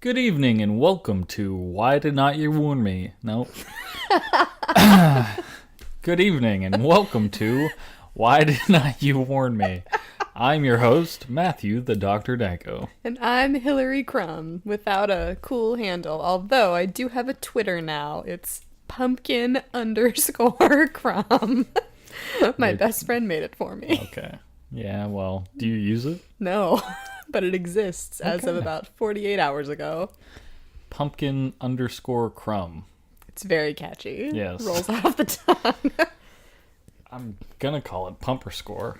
Good evening and welcome to Why Did Not You Warn Me? No. Good evening and welcome to Why Did Not You Warn Me? I'm your host, Matthew the Dr. Danko. And I'm Hillary Crumb, without a cool handle, although I do have a Twitter now. It's pumpkin_crumb. My best friend made it for me. Okay. Yeah, well, do you use it? No, but it exists as of about 48 hours ago. Pumpkin_crumb. It's very catchy. Yes. Rolls off the tongue. I'm gonna call it Pumperscore.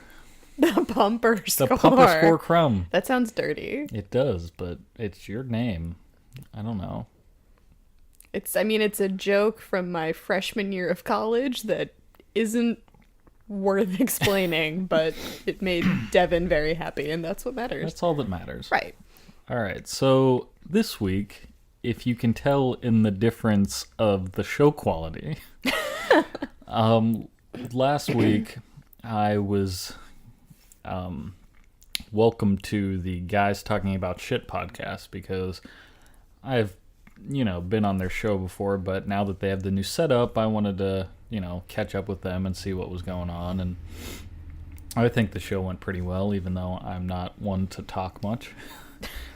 The Pumper The Score. Pumperscore Crumb. That sounds dirty. It does, but it's your name. I don't know. It's a joke from my freshman year of college that isn't worth explaining, but it made Devin very happy, and that's what matters. That's all that matters. Right. All right, so this week, if you can tell in the difference of the show quality, last week I was welcome to the Guys Talking About Shit podcast because I've, been on their show before, but now that they have the new setup, I wanted to, catch up with them and see what was going on, and I think the show went pretty well, even though I'm not one to talk much.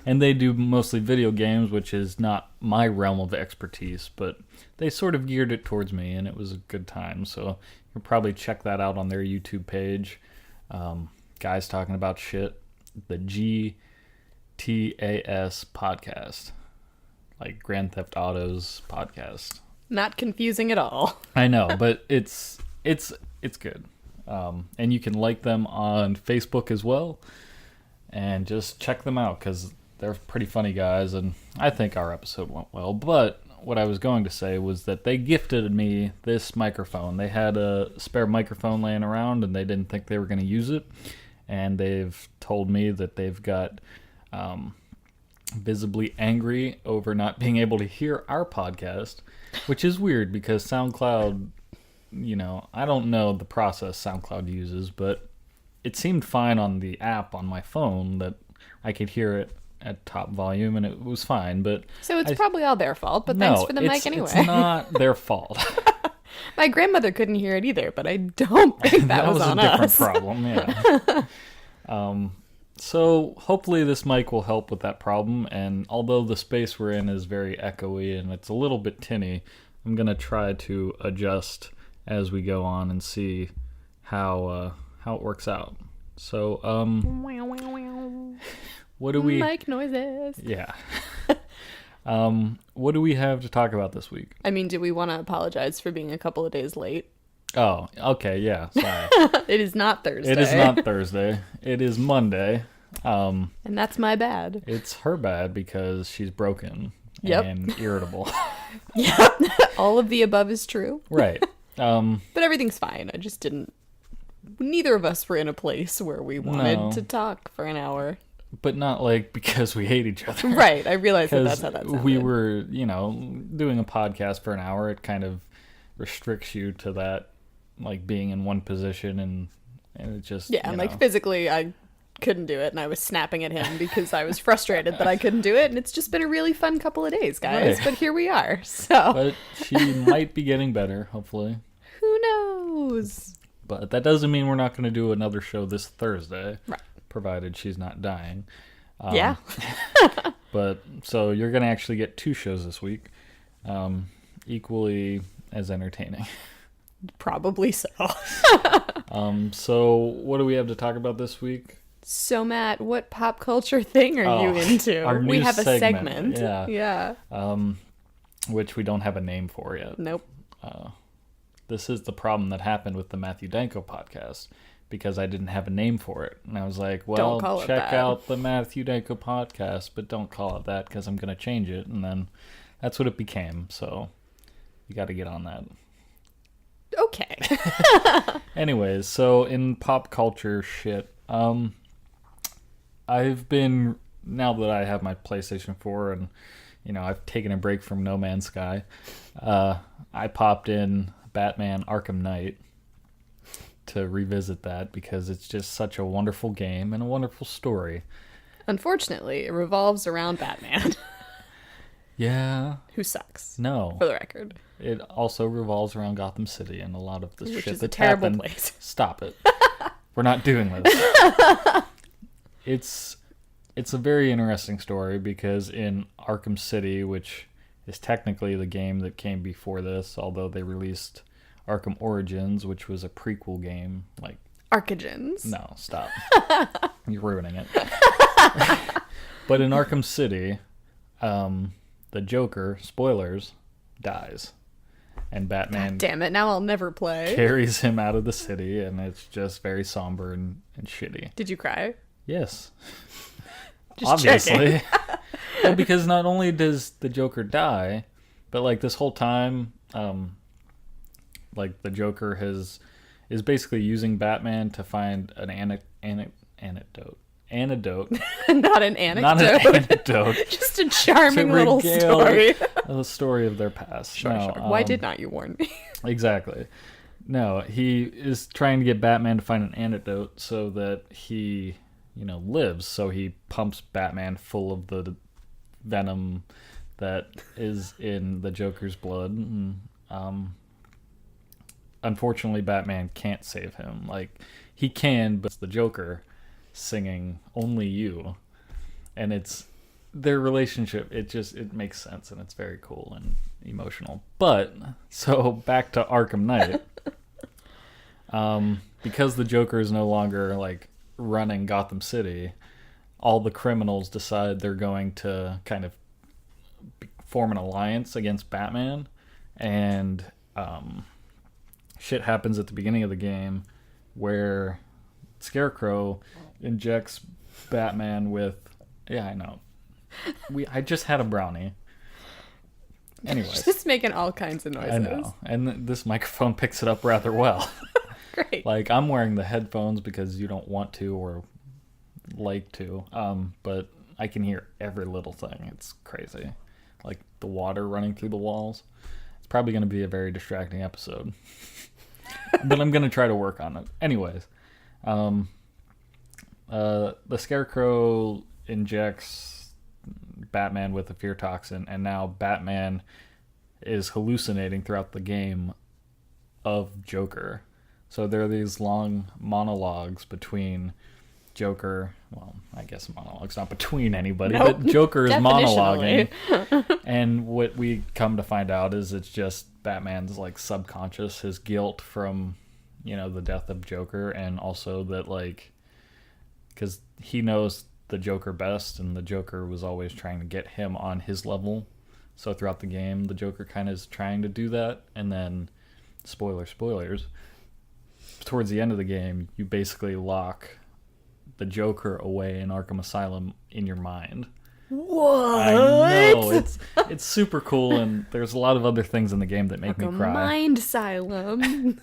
And they do mostly video games, which is not my realm of expertise, but they sort of geared it towards me, and it was a good time. So you can probably check that out on their YouTube page. Guys Talking About Shit, the GTAS podcast, like Grand Theft Auto's podcast. Not confusing at all. I know, but it's good. And you can like them on Facebook as well, and just check them out because they're pretty funny guys, and I think our episode went well. But what I was going to say was that they gifted me this microphone. They had a spare microphone laying around, and they didn't think they were going to use it, and they've told me that they've got visibly angry over not being able to hear our podcast, which is weird because SoundCloud, I don't know the process SoundCloud uses, but it seemed fine on the app on my phone that I could hear it at top volume, and it was fine. But So it's probably all their fault, but no, thanks for the mic anyway. It's not their fault. My grandmother couldn't hear it either, but I don't think that was on a different us. problem, yeah. So hopefully this mic will help with that problem, and although the space we're in is very echoey and it's a little bit tinny, I'm going to try to adjust as we go on and see how it works out. So, what do we... Mic noises. Yeah. What do we have to talk about this week? Do we want to apologize for being a couple of days late? Oh, okay, yeah, sorry. It is not Thursday. It is not Thursday. It is Monday. And that's my bad. It's her bad because she's broken and irritable. Yep. All of the above is true. Right. But everything's fine. I just didn't... Neither of us were in a place where we wanted to talk for an hour. But not because we hate each other. Right. I realized that's how that sounded. We were, doing a podcast for an hour. It kind of restricts you to that, being in one position, and it just... Yeah, and physically I couldn't do it, and I was snapping at him because I was frustrated that I couldn't do it, and it's just been a really fun couple of days, guys. Right. But here we are, so... But she might be getting better, hopefully. Who knows? But that doesn't mean we're not going to do another show this Thursday. Right. Provided she's not dying. Yeah. But so you're going to actually get 2 shows this week, equally as entertaining. Probably so. So what do we have to talk about this week? So Matt, what pop culture thing are you into? Our new we have a segment. Yeah. Which we don't have a name for yet. Nope. This is the problem that happened with the Matthew Danko podcast, because I didn't have a name for it. And I was like, well, check out the Matthew Danko podcast, but don't call it that because I'm going to change it. And then that's what it became. So you got to get on that. Okay. Anyways, so in pop culture shit, I've been, now that I have my PlayStation 4 and, I've taken a break from No Man's Sky, I popped in Batman Arkham Knight to revisit that because it's just such a wonderful game and a wonderful story. Unfortunately, it revolves around Batman. Yeah. who sucks, No. for the record. It also revolves around Gotham City and a lot of the Which shit is a that's terrible happened. place. Stop it. We're not doing this. It's a very interesting story because in Arkham City, which is technically the game that came before this, although they released Arkham Origins, which was a prequel game. Like, Archagens. no, stop. You're ruining it. But in Arkham City, the Joker, spoilers, dies. And Batman God damn it, now I'll never play. carries him out of the city, and it's just very somber and shitty. Did you cry? Yes. Just Obviously. Well, because not only does the Joker die, but like this whole time, like the Joker is basically using Batman to find an antidote. Not an anecdote. Not an antidote. Just a charming to little regale story. the story of their past. Sure. Why did not you warn me? Exactly. No, he is trying to get Batman to find an antidote so that he, lives. So he pumps Batman full of the venom that is in the Joker's blood. And, unfortunately, Batman can't save him. Like, he can, but it's the Joker singing "Only You," and it's their relationship. It makes sense, and it's very cool and emotional. But so back to Arkham Knight, because the Joker is no longer like running Gotham City, all the criminals decide they're going to kind of form an alliance against Batman, and shit happens at the beginning of the game where Scarecrow injects Batman with... Yeah, I know. I just had a brownie. Anyways. Just making all kinds of noises. I know. And this microphone picks it up rather well. Great. Like, I'm wearing the headphones because you don't want to or like to. But I can hear every little thing. It's crazy. Like the water running through the walls. It's probably going to be a very distracting episode. But I'm going to try to work on it. Anyways. The Scarecrow injects Batman with a fear toxin, and now Batman is hallucinating throughout the game of Joker. So there are these long monologues between Joker, well, I guess monologues, not between anybody, Nope. but Joker is monologuing. Definitionally. And what we come to find out is it's just Batman's like subconscious, his guilt from, the death of Joker, and also that like, because he knows the Joker best, and the Joker was always trying to get him on his level. So throughout the game, the Joker kind of is trying to do that, and then, spoilers, towards the end of the game, you basically lock the Joker away in Arkham Asylum in your mind. What? I know, it's super cool, and there's a lot of other things in the game that make me cry. Mind asylum.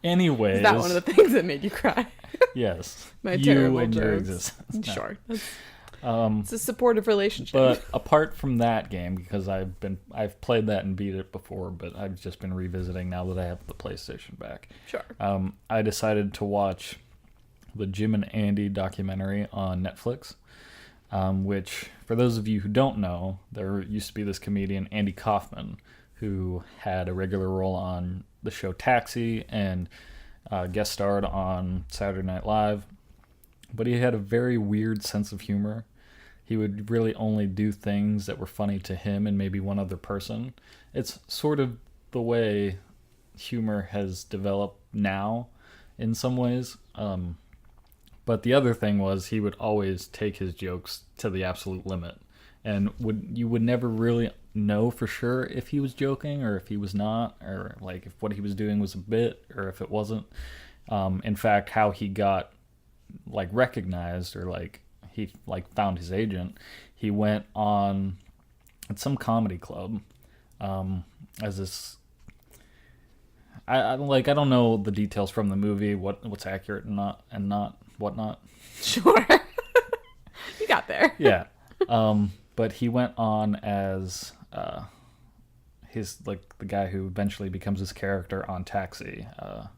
Anyways. Is that one of the things that made you cry? Yes. My you terrible and your jokes. existence. No. Sure. It's a supportive relationship. But apart from that game, because I've played that and beat it before, but I've just been revisiting now that I have the PlayStation back. Sure. I decided to watch the Jim and Andy documentary on Netflix, which, for those of you who don't know, there used to be this comedian, Andy Kaufman, who had a regular role on the show Taxi and guest starred on Saturday Night Live. But he had a very weird sense of humor. He would really only do things that were funny to him and maybe one other person. It's sort of the way humor has developed now in some ways. But the other thing was he would always take his jokes to the absolute limit. And you would never really know for sure if he was joking or if he was not, or like if what he was doing was a bit or if it wasn't. In fact, how he got like recognized or like he like found his agent, he went on at some comedy club as this. I don't know the details from the movie, what's accurate and not whatnot. Sure. You got there. Yeah. But he went on as his like the guy who eventually becomes his character on Taxi. I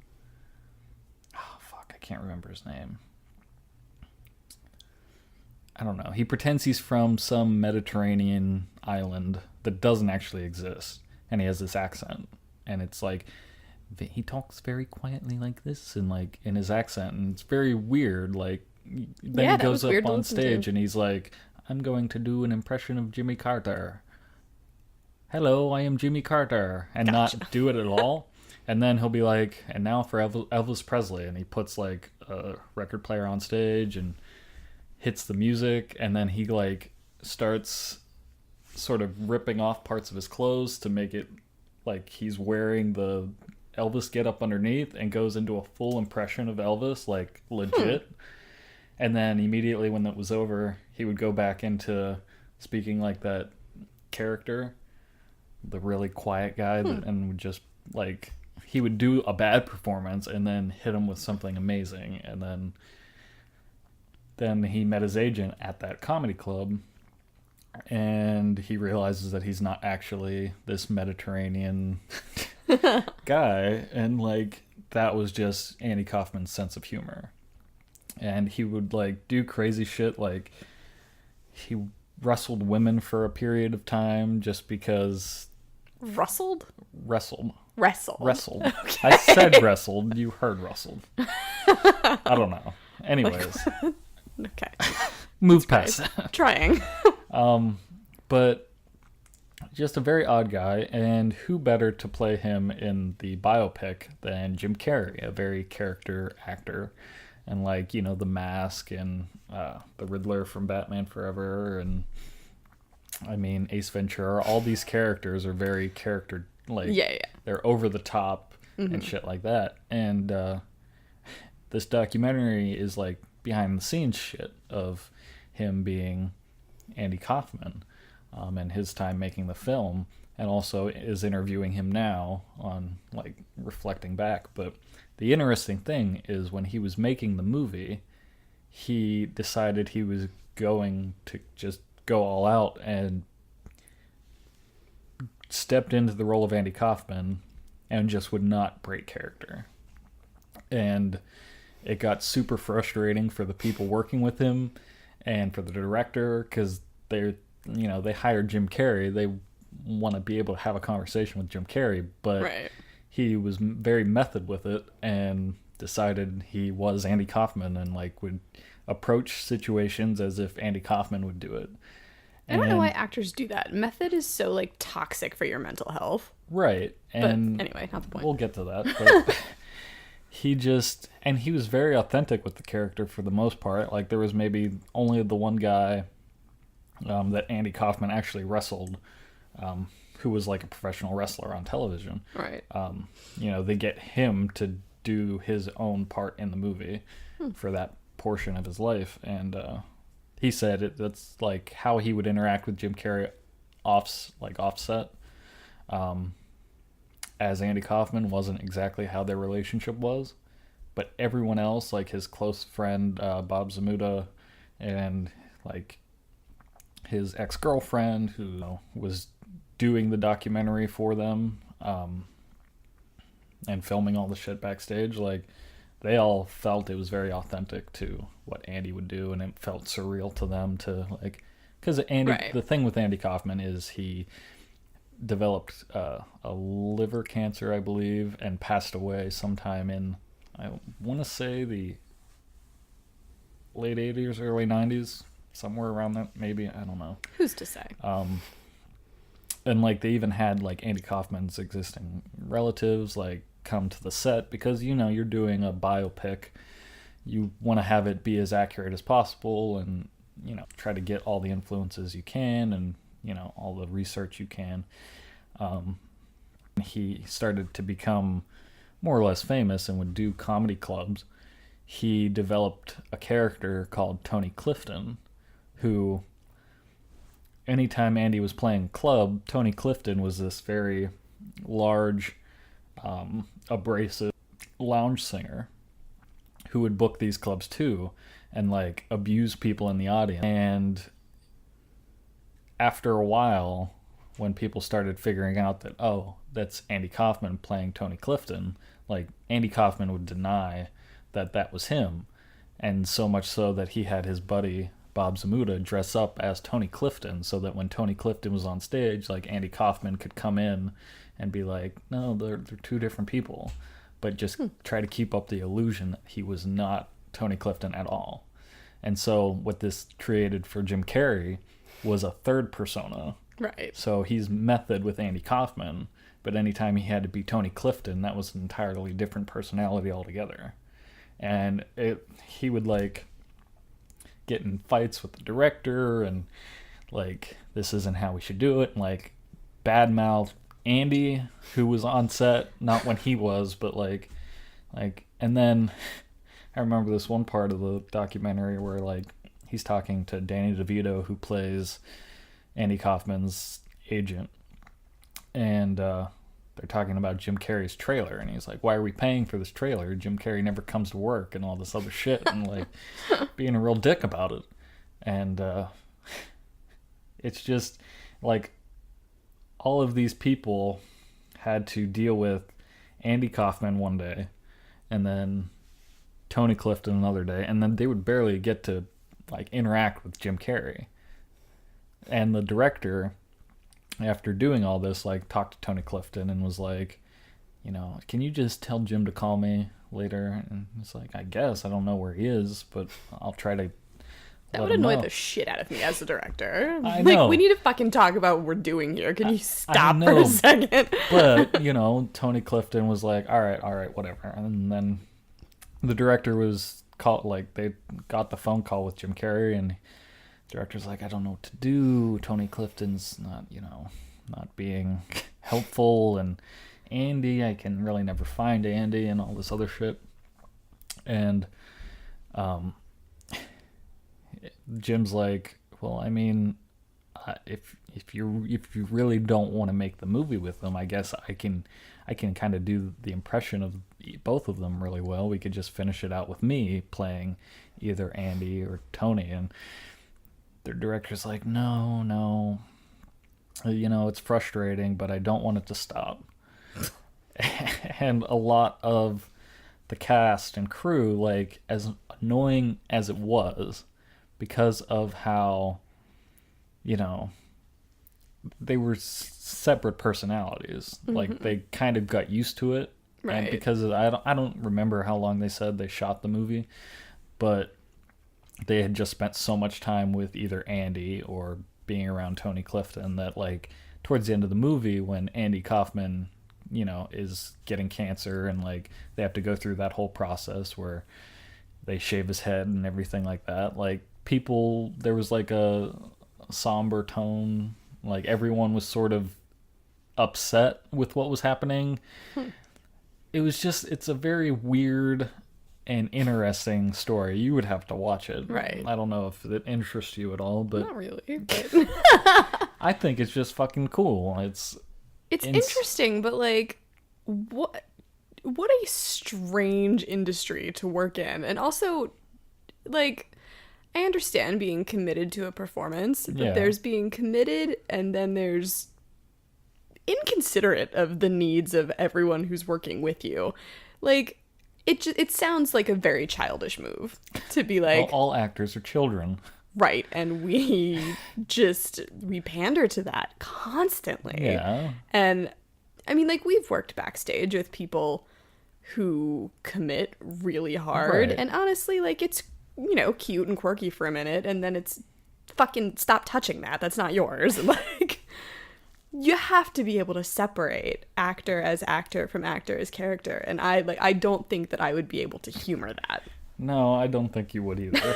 can't remember his name. I don't know. He pretends he's from some Mediterranean island that doesn't actually exist, and he has this accent, and it's like he talks very quietly like this, and like in his accent, and it's very weird. Like then he goes up on stage and he's like, "I'm going to do an impression of Jimmy Carter. Hello, I am Jimmy Carter," and not do it at all. And then he'll be like, "And now for Elvis Presley," and he puts like a record player on stage and hits the music, and then he like starts sort of ripping off parts of his clothes to make it like he's wearing the Elvis get up underneath, and goes into a full impression of Elvis, like legit. And then immediately when that was over, he would go back into speaking like that character, the really quiet guy, and would just like, he would do a bad performance and then hit him with something amazing. And then he met his agent at that comedy club, and he realizes that he's not actually this Mediterranean guy, and like that was just Andy Kaufman's sense of humor. And he would like do crazy shit, like he wrestled women for a period of time just because. Wrestled. Okay. I said wrestled, you heard wrestled. I don't know. Anyways. Okay. Move past that. Trying. But just a very odd guy, and who better to play him in the biopic than Jim Carrey, a very character actor. And like, you know, The Mask and the Riddler from Batman Forever, and I mean Ace Ventura, all these characters are very character, like they're over the top and shit like that. And this documentary is like behind the scenes shit of him being Andy Kaufman and his time making the film, and also is interviewing him now on like reflecting back. But the interesting thing is when he was making the movie, he decided he was going to just go all out and stepped into the role of Andy Kaufman and just would not break character. And it got super frustrating for the people working with him and for the director, because they hired Jim Carrey. They want to be able to have a conversation with Jim Carrey, but he was very method with it and decided he was Andy Kaufman and like would approach situations as if Andy Kaufman would do it. I don't know why actors do that. Method is so like toxic for your mental health. Right. And but anyway, not the point. We'll get to that. But he was very authentic with the character for the most part. Like there was maybe only the one guy that Andy Kaufman actually wrestled, who was like a professional wrestler on television. Right. They get him to do his own part in the movie for that portion of his life. And he said that's like how he would interact with Jim Carrey offset. As Andy Kaufman wasn't exactly how their relationship was, but everyone else, like his close friend Bob Zamuda, and like his ex-girlfriend who was doing the documentary for them and filming all the shit backstage, like they all felt it was very authentic to what Andy would do, and it felt surreal to them to like, because the thing with Andy Kaufman is he developed a liver cancer, I believe, and passed away sometime in, I want to say, the late 80s, early 90s, somewhere around that, maybe, I don't know. Who's to say? And like they even had like Andy Kaufman's existing relatives like come to the set, because you're doing a biopic, you want to have it be as accurate as possible, and try to get all the influences you can, and all the research you can. He started to become more or less famous and would do comedy clubs. He developed a character called Tony Clifton, who anytime Andy was playing club, Tony Clifton was this very large, abrasive lounge singer who would book these clubs too and like abuse people in the audience. And after a while, when people started figuring out that, oh, that's Andy Kaufman playing Tony Clifton, like Andy Kaufman would deny that was him. And so much so that he had his buddy Bob Zamuda dress up as Tony Clifton so that when Tony Clifton was on stage, like Andy Kaufman could come in and be like, no, they're two different people, but just try to keep up the illusion that he was not Tony Clifton at all. And so what this created for Jim Carrey was a third persona. Right. So he's method with Andy Kaufman, but anytime he had to be Tony Clifton, that was an entirely different personality altogether. And he would like get in fights with the director and like, this isn't how we should do it, and like badmouth Andy, who was on set, not when he was, but like, and then I remember this one part of the documentary where like he's talking to Danny DeVito, who plays Andy Kaufman's agent, and they're talking about Jim Carrey's trailer, and he's like, why are we paying for this trailer? Jim Carrey never comes to work, and all this other shit, and like being a real dick about it. And it's just like all of these people had to deal with Andy Kaufman one day, and then Tony Clifton another day, and then they would barely get to like interact with Jim Carrey. And the director, after doing all this, like talked to Tony Clifton and was like, you know, can you just tell Jim to call me later? And it's like, I guess, I don't know where he is, but I'll try to. That would annoy the shit out of me as a director. I know. Like, we need to fucking talk about what we're doing here. Can you stop for a second? But, you know, Tony Clifton was like, all right, whatever. And then the director was called, like, they got the phone call with Jim Carrey, and the director's like, I don't know what to do. Tony Clifton's not, you know, not being helpful. And Andy, I can really never find Andy, and all this other shit. And, Jim's like, well, I mean, if you really don't want to make the movie with them, I guess I can kind of do the impression of both of them really well. We could just finish it out with me playing either Andy or Tony. And the director's like, no, you know, it's frustrating, but I don't want it to stop. And a lot of the cast and crew, like, as annoying as it was, because of how, you know, they were separate personalities. Mm-hmm. Like, they kind of got used to it. Right. And because I don't remember how long they said they shot the movie, but they had just spent so much time with either Andy or being around Tony Clifton that, like, towards the end of the movie, when Andy Kaufman, you know, is getting cancer, and like they have to go through that whole process where they shave his head and everything like that, like, people, there was like a somber tone, like everyone was sort of upset with what was happening. It was just, it's a very weird and interesting story. You would have to watch it. Right. I don't know if it interests you at all, but not really. But I think it's just fucking cool. It's interesting, but like, what a strange industry to work in. And also, like, I understand being committed to a performance, but there's being committed, and then there's inconsiderate of the needs of everyone who's working with you. Like, it sounds like a very childish move to be like, well, all actors are children. Right, and we pander to that constantly. Yeah. And I mean, like, we've worked backstage with people who commit really hard, right. And honestly, like, it's, you know, cute and quirky for a minute, and then it's fucking stop touching that. That's not yours. Like, you have to be able to separate actor as actor from actor as character, and I don't think that I would be able to humor that. No, I don't think you would either.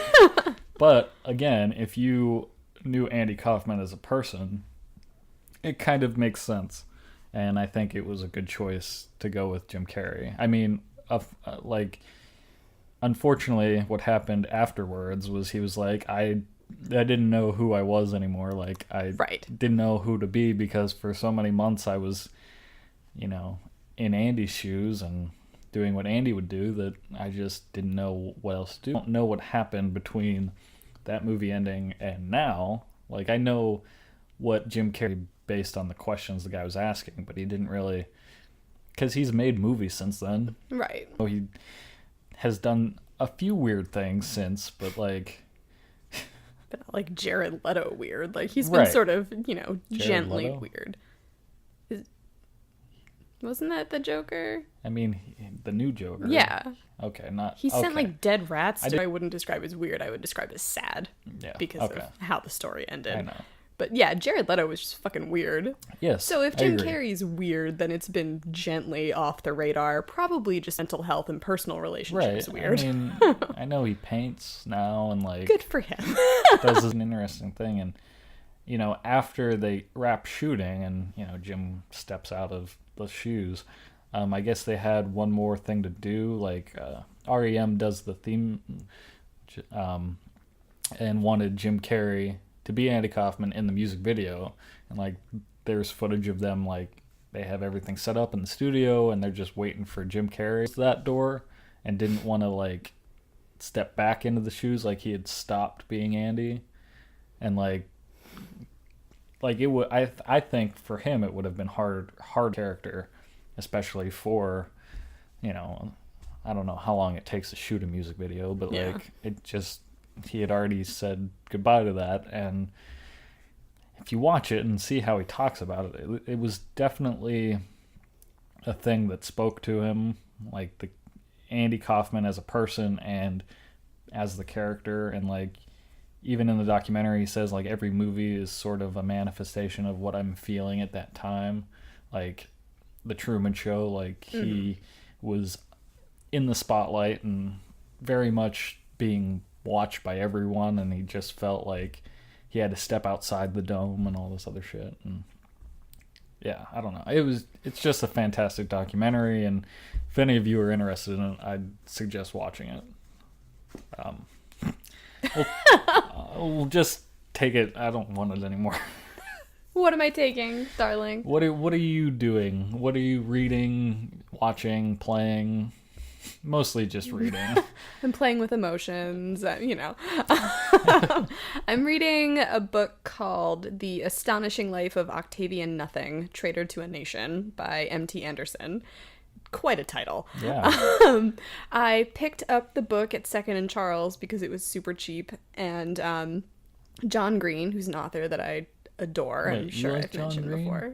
But again, if you knew Andy Kaufman as a person, it kind of makes sense, and I think it was a good choice to go with Jim Carrey. I mean, like, unfortunately, what happened afterwards was he was like, I didn't know who I was anymore. Like, I didn't know who to be, because for so many months I was, you know, in Andy's shoes and doing what Andy would do, that I just didn't know what else to do. I don't know what happened between that movie ending and now. Like, I know what Jim Carrey, based on the questions the guy was asking, but he didn't really, because he's made movies since then. Right. So he has done a few weird things since, but like, like Jared Leto weird. Like he's been Right. sort of, Jared gently Leto? weird. Wasn't that the Joker? I mean, the new Joker. Yeah. Okay, not. He sent okay. like dead rats. I wouldn't describe as weird. I would describe as sad Yeah. because okay. of how the story ended. I know. But yeah, Jared Leto was just fucking weird. Yes. So if I Jim agree. Carrey's weird, then it's been gently off the radar. Probably just mental health and personal relationships Right. weird. I mean, I know he paints now and like Good for him. does an interesting thing, and after they wrap shooting and Jim steps out of the shoes, I guess they had one more thing to do. Like REM does the theme, and wanted Jim Carrey to be Andy Kaufman in the music video, and like there's footage of them, like they have everything set up in the studio and they're just waiting for Jim Carrey to that door, and didn't want to like step back into the shoes, like he had stopped being Andy, and like it would. I think for him it would have been hard character, especially for I don't know how long it takes to shoot a music video, but Yeah. like it just, he had already said goodbye to that. And if you watch it and see how he talks about it, it was definitely a thing that spoke to him, like the Andy Kaufman as a person and as the character. And like even in the documentary he says like every movie is sort of a manifestation of what I'm feeling at that time. Like the Truman Show, like he was in the spotlight and very much being watched by everyone, and he just felt like he had to step outside the dome and all this other shit. And yeah, I don't know. It's just a fantastic documentary, and if any of you are interested in it, I'd suggest watching it. We'll just take it. I don't want it anymore. What am I taking, darling? What are you doing? What are you reading, watching, playing? Mostly just reading. I'm playing with emotions, I'm reading a book called The Astonishing Life of Octavian Nothing, Traitor to a Nation by M.T. Anderson. Quite a title. Yeah. I picked up the book at Second and Charles because it was super cheap, and John Green, who's an author that I adore, Wait, I'm you sure like I've John mentioned Green? before.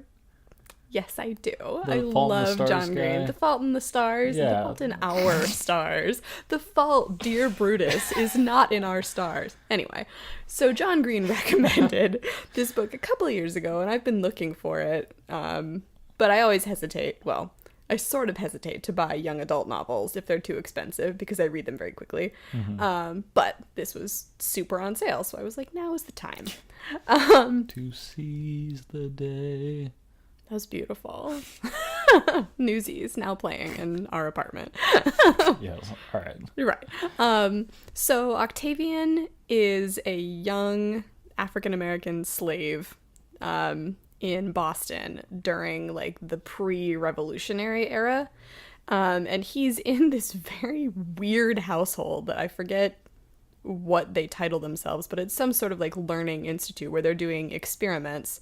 Yes, I do. The I Fault in the love Stars John Green. guy? The Fault in the Stars. Yeah. The Fault in Our Stars. The Fault, dear Brutus, is not in our stars. Anyway, so John Green recommended this book a couple of years ago, and I've been looking for it. But I always hesitate. Well, I sort of hesitate to buy young adult novels if they're too expensive because I read them very quickly. But this was super on sale, so I was like, now is the time. To seize the day. That was beautiful. Newsies now playing in our apartment. Yes. All right. Right. So Octavian is a young African-American slave in Boston during like the pre-revolutionary era. And he's in this very weird household that I forget what they title themselves, but it's some sort of like learning institute where they're doing experiments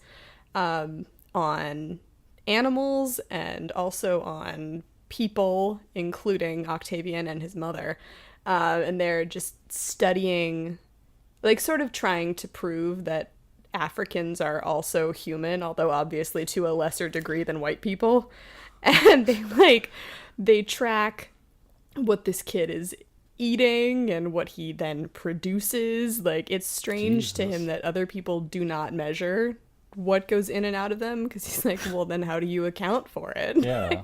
on animals and also on people, including Octavian and his mother. And they're just studying, like sort of trying to prove that Africans are also human, although obviously to a lesser degree than white people. And they track what this kid is eating and what he then produces. Like it's strange to him that other people do not measure what goes in and out of them, because he's like, well, then how do you account for it? Yeah.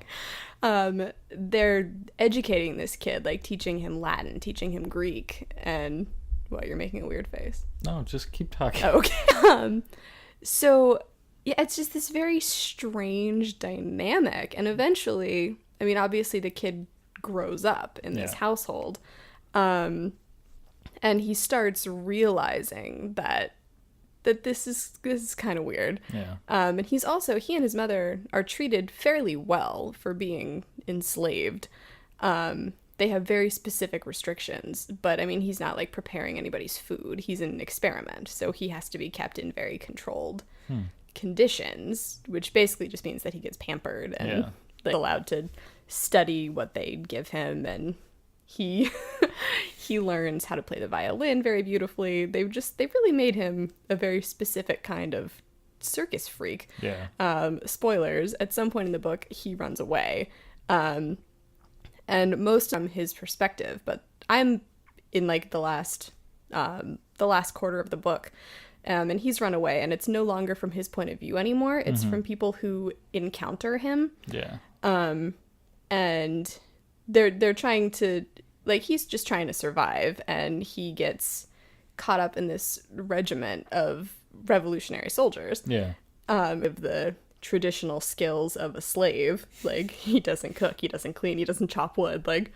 They're educating this kid, like teaching him Latin, teaching him Greek, and what, you're making a weird face. No, just keep talking. Okay. So yeah, it's just this very strange dynamic, and eventually, I mean, obviously the kid grows up in this household, and he starts realizing that this is kind of weird. Yeah. And he and his mother are treated fairly well for being enslaved. They have very specific restrictions, but I mean, he's not like preparing anybody's food. He's an experiment, so he has to be kept in very controlled conditions, which basically just means that he gets pampered and like, allowed to study what they give him, and He he learns how to play the violin very beautifully. They've really made him a very specific kind of circus freak. Yeah. Spoilers, at some point in the book he runs away. And most from his perspective, but I'm in like the last quarter of the book. And he's run away, and it's no longer from his point of view anymore. It's from people who encounter him. Yeah. And they're trying to, like, he's just trying to survive, and he gets caught up in this regiment of revolutionary soldiers. Yeah. Of the traditional skills of a slave. Like, he doesn't cook, he doesn't clean, he doesn't chop wood. Like,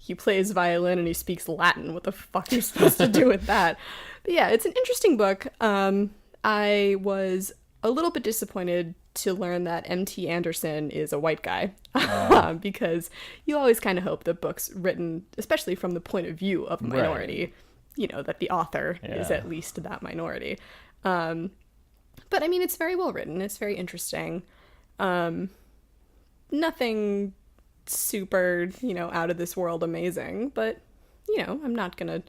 he plays violin and he speaks Latin. What the fuck are you supposed to do with that? But yeah, it's an interesting book. I was a little bit disappointed to learn that M.T. Anderson is a white guy. Because you always kind of hope that books written, especially from the point of view of a minority, you know, that the author is at least that minority. But I mean, it's very well written. It's very interesting. Nothing super, you know, out of this world amazing, but, you know, I'm not gonna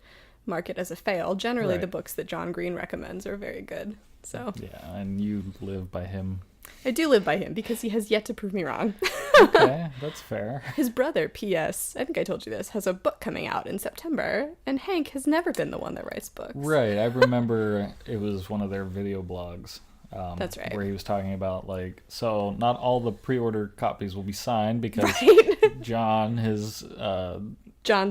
mark it as a fail. Generally, the books that John Green recommends are very good. So yeah, and you live by him. I do live by him because he has yet to prove me wrong. Okay, that's fair. His brother, P.S., I think I told you this, has a book coming out in September, and Hank has never been the one that writes books. Right, I remember it was one of their video blogs. That's right. Where he was talking about, like, so not all the pre-order copies will be signed because John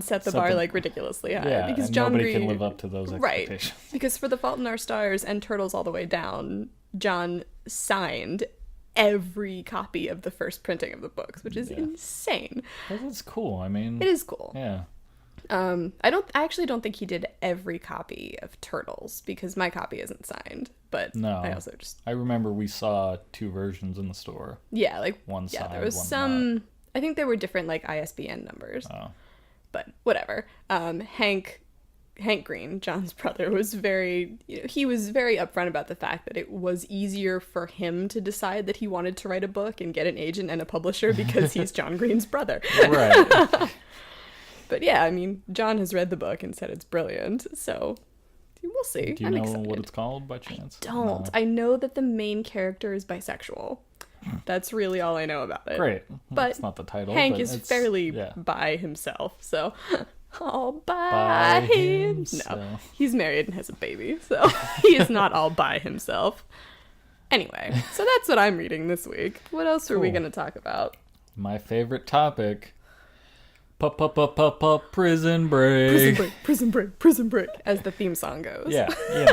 set the bar like ridiculously high. Yeah, because and John nobody Green can live up to those expectations. Right. Because for The Fault in Our Stars and Turtles All the Way Down, John signed every copy of the first printing of the books, which is insane. That's cool. I mean, it is cool. Yeah. I actually don't think he did every copy of Turtles because my copy isn't signed. But no, I remember we saw 2 versions in the store. Yeah, like one signed, there was one some. not. I think there were different like ISBN numbers. Oh. But whatever. Hank Green, John's brother, was very upfront about the fact that it was easier for him to decide that he wanted to write a book and get an agent and a publisher because he's John Green's brother. Right. But yeah, I mean, John has read the book and said it's brilliant, so we'll see. Do you know what it's called by chance? I don't. No. I know that the main character is bisexual. That's really all I know about it. Great. But that's not the title. Hank is fairly by himself, so all by him. No, he's married and has a baby, so he is not all by himself. Anyway, so that's what I'm reading this week. What else are we going to talk about? My favorite topic. Prison break. Prison break, as the theme song goes. Yeah, you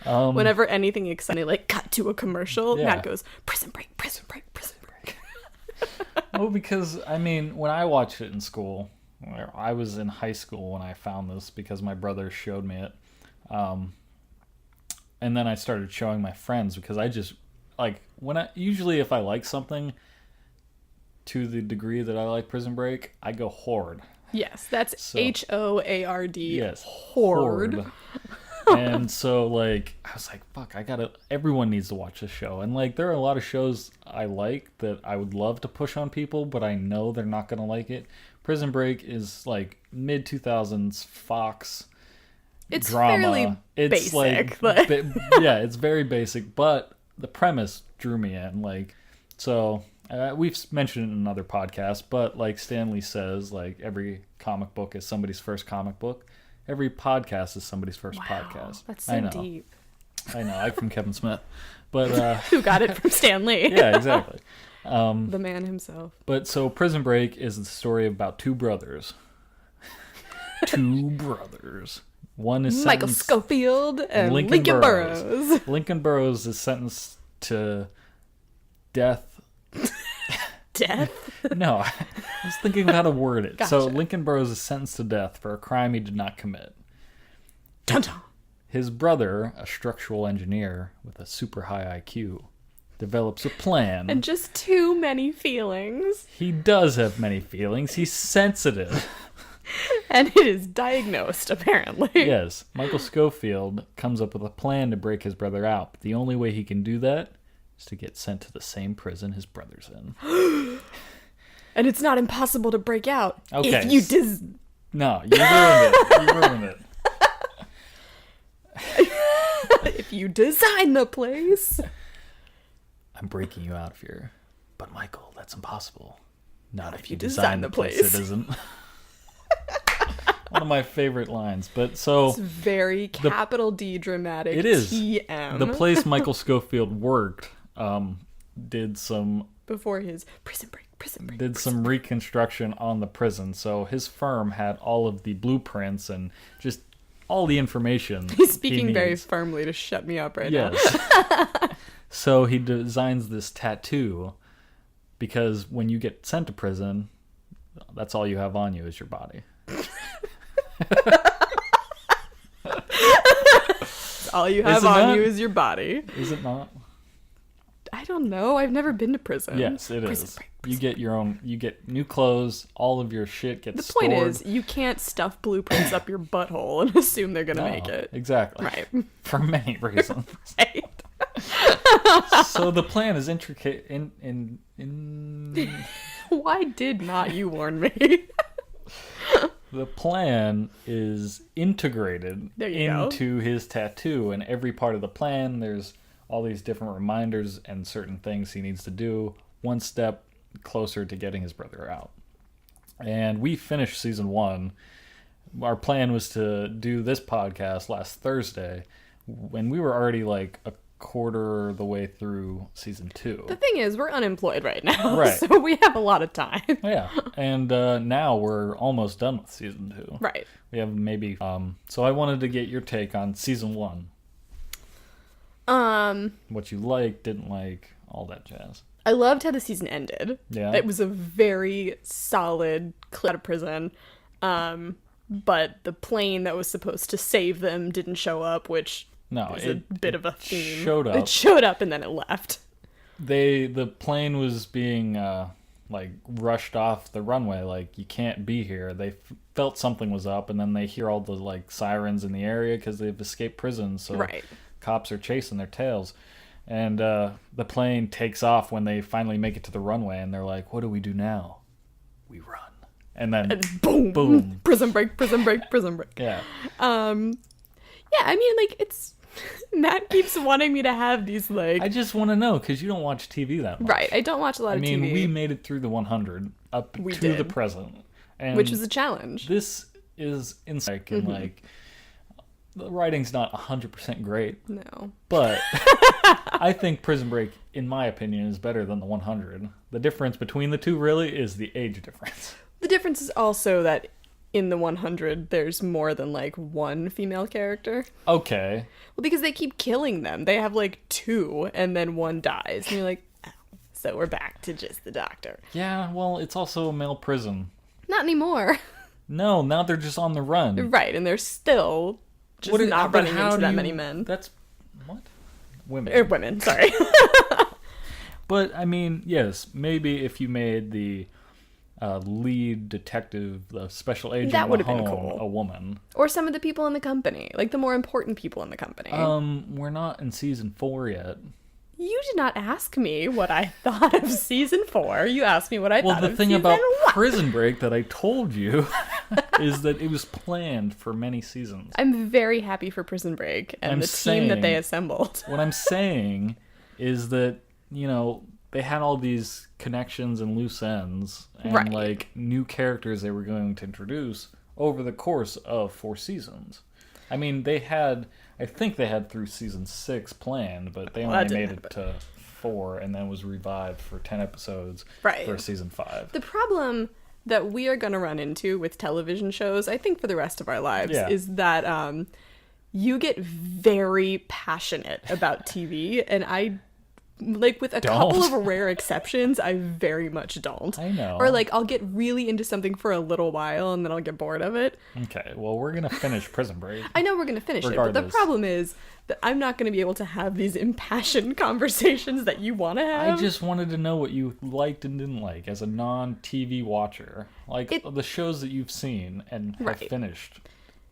know. Whenever anything exciting, like cut to a commercial, Matt goes, prison break. Well, because, I mean, when I watched it in school, I was in high school when I found this because my brother showed me it. And then I started showing my friends because I just, like, usually if I like something to the degree that I like Prison Break, I go horde. Yes, that's HOARD. Yes, horde. And so, like, I was like, fuck, everyone needs to watch this show. And, like, there are a lot of shows I like that I would love to push on people, but I know they're not going to like it. Prison Break is, like, mid-2000s Fox it's drama. Fairly it's basic. Like, yeah, it's very basic, but the premise drew me in. Like, so... we've mentioned it in another podcast, but like Stanley says, like every comic book is somebody's first comic book. Every podcast is somebody's first podcast. That's so deep. I know. I'm from Kevin Smith, but who got it from Stan Lee? Yeah, exactly. The man himself. But so Prison Break is the story about 2 brothers. 2 brothers. One is Michael Scofield and Lincoln Burrows. Lincoln Burrows is sentenced to death. Death? No, I was thinking of how to word it. Gotcha. So Lincoln Burrows is sentenced to death for a crime he did not commit. Dun-dun. His brother, a structural engineer with a super high IQ, develops a plan. And just too many feelings. He does have many feelings. He's sensitive. And it is diagnosed, apparently. Yes. Michael Scofield comes up with a plan to break his brother out. But the only way he can do that is to get sent to the same prison his brother's in. And it's not impossible to break out okay. if you No, you ruined it. You ruined it. If you design the place. I'm breaking you out of here. But Michael, that's impossible. Not if you design design the the place. place. It isn't. One of my favorite lines. But so It's very capital D dramatic. it is. TM. The place Michael Schofield worked did some Before his prison break. did some reconstruction on the prison. So his firm had all of the blueprints and just all the information. He's speaking he very needs. firmly to shut me up right now. Yes. So he designs this tattoo because when you get sent to prison, that's all you have on you is your body. All you have Is it on not? you is your body. Is it not? I don't know. I've never been to prison. Yes, it Prison is. break, You get your own. You get new clothes. All of your shit gets The stored. point is, you can't stuff blueprints up your butthole and assume they're gonna No, make it. exactly. Right. For many reasons. Right. So the plan is intricate. In Why did not you warn me? the plan is integrated There you go. into his tattoo, and every part of the plan, there's all these different reminders and certain things he needs to do. One step closer to getting his brother out. And we finished season 1. Our plan was to do this podcast last Thursday when we were already like a quarter the way through season 2. The thing is, we're unemployed right now, Right. so we have a lot of time. Yeah, and now we're almost done with season 2. Right. We have maybe. So I wanted to get your take on season 1. What you liked, didn't like, all that jazz. I loved how the season ended. Yeah. It was a very solid clip out of prison. But the plane that was supposed to save them didn't show up, which No, is a bit of a theme. showed up. It showed up and then it left. The plane was being like rushed off the runway. Like, you can't be here. They felt something was up, and then they hear all the like sirens in the area because they've escaped prison. So Right. cops are chasing their tails. And the plane takes off when they finally make it to the runway, and they're like, what do we do now? We run. And then Boom. boom. Prison break, prison break, prison break. Yeah. Yeah, I mean, like, it's... Matt keeps wanting me to have these, like... I just want to know, because you don't watch TV that much. Right, I don't watch a lot I of mean, TV. we made it through the 100 up We to did. the present. And Which was a challenge. this is insight, and like, the writing's not 100% great, No. but I think Prison Break, in my opinion, is better than the 100. The difference between the two really is the age difference. The difference is also that in the 100, there's more than, like, one female character. Okay. Well, because they keep killing them. They have, like, 2, and then one dies. And you're like, oh, so we're back to just the doctor. Yeah, well, it's also a male prison. Not anymore. No, now they're just on the run. Right, and they're still just not running into that many men. That's... What? Women. Or women, sorry. But, I mean, yes, maybe if you made the lead detective, the special agent That would have been Mahone, cool. a woman. Or some of the people in the company. Like, the more important people in the company. We're not in season 4 yet. You did not ask me what I thought of season 4. You asked me what I Well, thought the of thing season about 1. Prison Break that I told you is that it was planned for many seasons. I'm very happy for Prison Break and I'm the team that they saying- assembled. What I'm saying is that, you know, they had all these connections and loose ends and Right. like new characters they were going to introduce over the course of 4 seasons. I mean, I think they had through season 6 planned, but they Well, that only didn't made it happen. to 4 and then was revived for 10 episodes Right. for season 5. The problem that we are going to run into with television shows, I think for the rest of our lives, Yeah. is that you get very passionate about TV, and I, like, with a couple Don't. of rare exceptions, I very much don't. I know. Or, like, I'll get really into something for a little while, and then I'll get bored of it. Okay, well, we're going to finish Prison Break. I know we're going to finish it, but the Regardless. problem is that I'm not going to be able to have these impassioned conversations that you want to have. I just wanted to know what you liked and didn't like as a non-TV watcher. Like, the shows that you've seen and have Right. finished.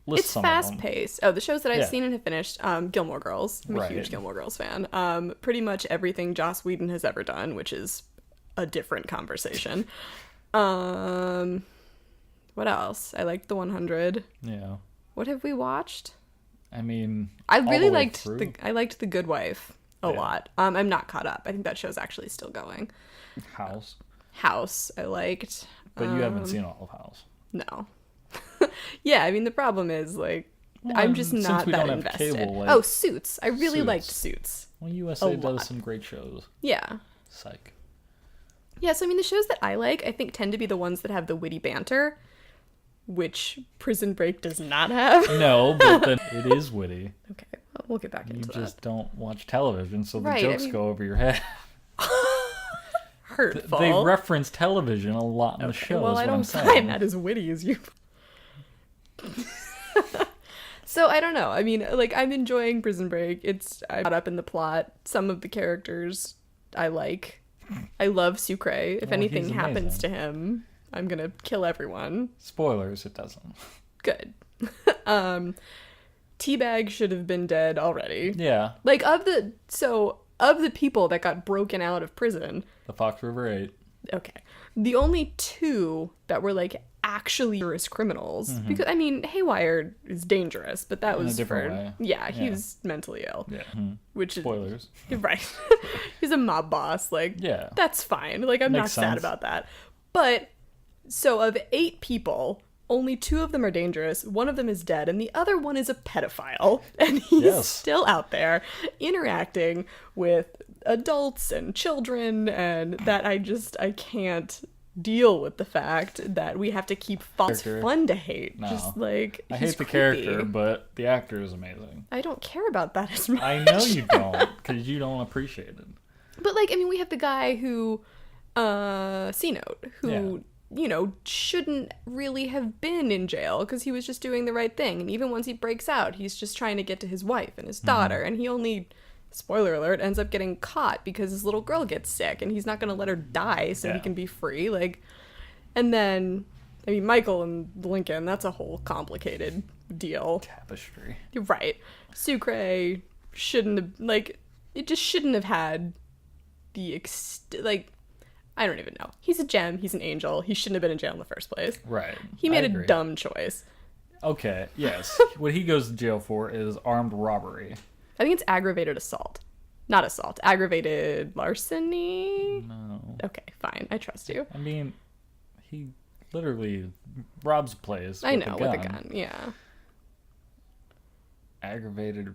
List It's some of them. fast paced. Oh, the shows that I've Yeah. seen and have finished, Gilmore Girls. I'm a Right. huge Gilmore Girls fan. Pretty much everything Joss Whedon has ever done, which is a different conversation. What What else? I liked the 100. Yeah. What have we watched? I mean, I all really the way liked through. I liked The Good Wife a lot. I'm not caught up. I think that show's actually still going. House. House, I liked. But you haven't seen all of House. No. Yeah, I mean the problem is like I'm just since not we that don't have invested. cable, like, oh, Suits. I really Suits. liked Suits. Well, USA a does lot. some great shows. Yeah. Psych. Yeah, so I mean the shows that I like, I think tend to be the ones that have the witty banter, which Prison Break does not have. No, but then it is witty. Okay, well, we'll get back You into just that. don't watch television, so the Right, jokes I mean- go over your head. Hurtful. They reference television a lot in the show. Well, is I what don't I'm saying. find that as witty as you. So I don't know. I mean, like I'm enjoying Prison Break. I'm caught up in the plot. Some of the characters I like. I love Sucre. If Well, anything he's happens amazing. to him, I'm gonna kill everyone. Spoilers, it doesn't. Good. Teabag should have been dead already. Yeah, Like of the people that got broken out of prison, the Fox River 8. okay, the only two that were like actually dangerous criminals, because I mean Haywire is dangerous, but that In a was different for way. yeah, Yeah. he's mentally ill, Yeah. which is Spoilers. right. He's a mob boss, like Yeah. that's fine. Like I'm not Makes sad sense. about that. But so of 8 people, only 2 of them are dangerous. One of them is dead, and the other one is a pedophile, and he's Yes. still out there interacting with adults and children, and that I can't deal with the fact that we have to keep it's Character. fun to hate. No. Just like I he's hate the creepy. character, but the actor is amazing. I don't care about that as much. I know you don't, because you don't appreciate it. But like, I mean, we have the guy who, C-Note, who, you know, shouldn't really have been in jail because he was just doing the right thing. And even once he breaks out, he's just trying to get to his wife and his daughter. And he only, spoiler alert, ends up getting caught because his little girl gets sick and he's not going to let her die so he Yeah. can be free. Like, and then, I mean, Michael and Lincoln, that's a whole complicated deal. Tapestry. You're right. Sucre shouldn't have, like, it just shouldn't have had the, like, I don't even know. He's a gem. He's an angel. He shouldn't have been in jail in the first place. Right. He I made a agree. dumb choice. Okay, yes. What he goes to jail for is armed robbery. I think it's aggravated assault. Not assault. Aggravated larceny? No. Okay, fine. I trust you. I mean, he literally robs a place I with know, a gun. with a gun. Yeah. Aggravated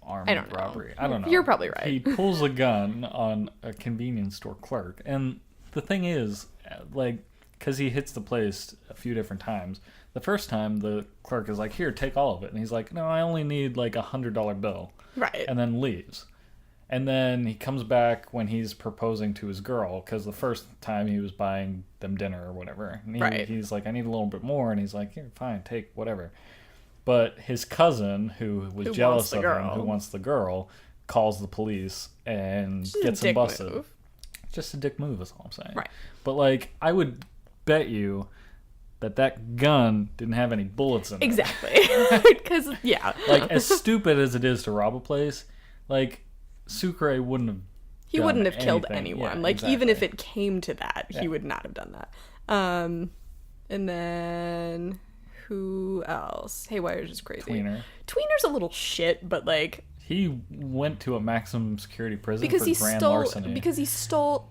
armed I don't know. robbery. I don't know. You're probably right. He pulls a gun on a convenience store clerk. And the thing is, like, because he hits the place a few different times, the first time the clerk is like, here, take all of it. And he's like, no, I only need like $100 bill. Right. And then leaves. And then he comes back when he's proposing to his girl, because the first time he was buying them dinner or whatever. And Right. he's like, I need a little bit more. And he's like, here, fine, take whatever. But his cousin, who was Who jealous wants the of him, girl. who wants the girl, calls the police and Just a gets him dick busted. move. Just a dick move is all I'm saying. Right. But, like, I would bet you that gun didn't have any bullets in it. Exactly. Because, yeah. Like, as stupid as it is to rob a place, like, Sucre wouldn't have He done wouldn't have killed anything. anyone. Yeah, like, even if exactly. it came to that, Yeah. he would not have done that. And then who else? Haywire's just crazy. Tweener's a little shit, but like He went to a maximum security prison because for he grand stole larceny. because he